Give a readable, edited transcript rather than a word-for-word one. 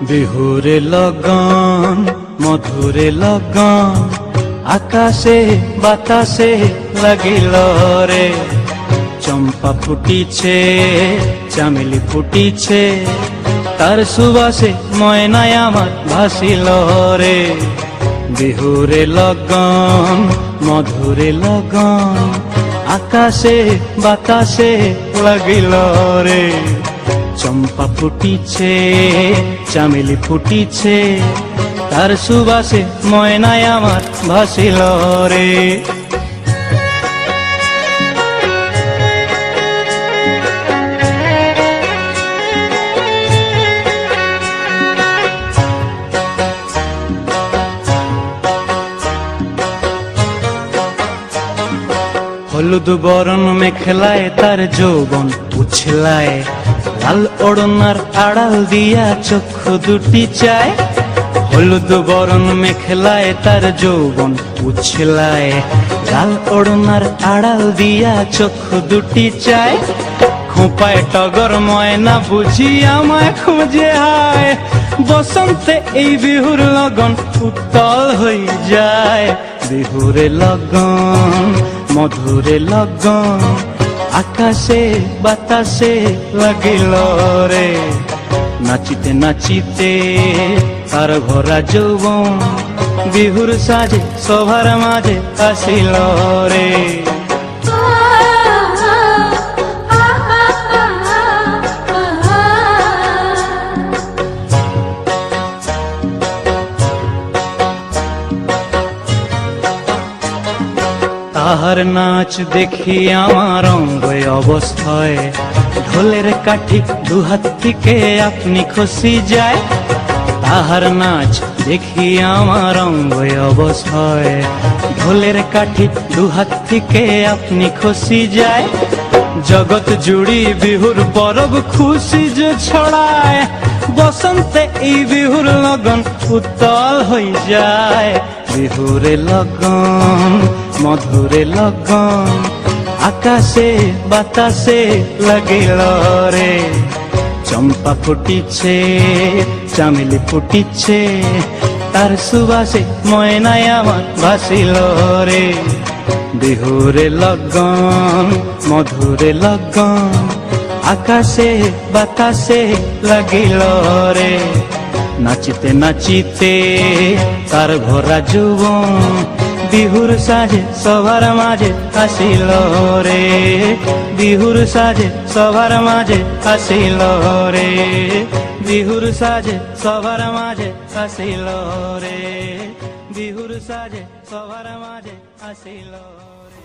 বিহুরে লগন মধুরে লগন আকাশে বাতাসে লাগিল রে। চম্পা ফুটিছে চামেলি ফুটিছে তার সুবাসে ময়নায় আমার ভাসিল রে। বিহুরে লগন মধুরে লগন আকাশে বাতাসে লাগিল রে। চম্পা ফুটিছে চামেলি ফুটিছে তার সুবাসে ময়নায় আমার ভাসিল রে। হলুদ বরণ মেখলায় তার যৌবন উছলায়, লাল ওড়নার আড়াল দিয়া চক্ষু দুটি চায়। হলুদ বরণ মেখলায় তার যৌবন উছলায়, লাল ওড়নার আড়াল দিয়া চক্ষু দুটি চায়। খোঁপায় টগর ময়না বুঝি আমায় খুঁজে হায়, বসন্তে এই বিহুর লগন উত্তল হয়ে যায়। বিহুরে লগন মধুরে লগন আকাশে বাতাসে লাগিল রে। নাচিতে নাচিতে তার ভরা যৌবন বিহুর সাজে সবার মাঝে আসিল রে। তাহার নাচ দেখি আমার অঙ্গ অবস্থায়, ঢোলের কাঠি দুহাত থেকে আপনি খসি যায়। তাহার নাচ দেখি আমার অঙ্গ অবস্থায়, ঢোলের কাঠি দুহাত থেকে আপনি খসি যায়। জগৎ জুড়ি বিহুর পরব খুশি যে ছড়ায়, বসন্তে এই বিহুর লগন উত্তল হয়ে যায়। বিহুরে লগন মধুরে লগন আকাশে বাতাসে লাগিল রে। চম্পা ফুটিছে চামেলি ফুটিছে তার সুবাসে ময়নায় আমার ভাসিল রে। বিহুরে লগন মধুরে লগন আকাশে বাতাসে লাগিল রে। নাচিতে নাচিতে তার ভরা যৌবন বিহুর সাজে সবার মাঝে আসিল রে। বিহুর সাজে সবার মাঝে আসিল রে। বিহুর সাজে সবার মাঝে আসিল রে। বিহুর সাজে সবার মাঝে আসিল রে।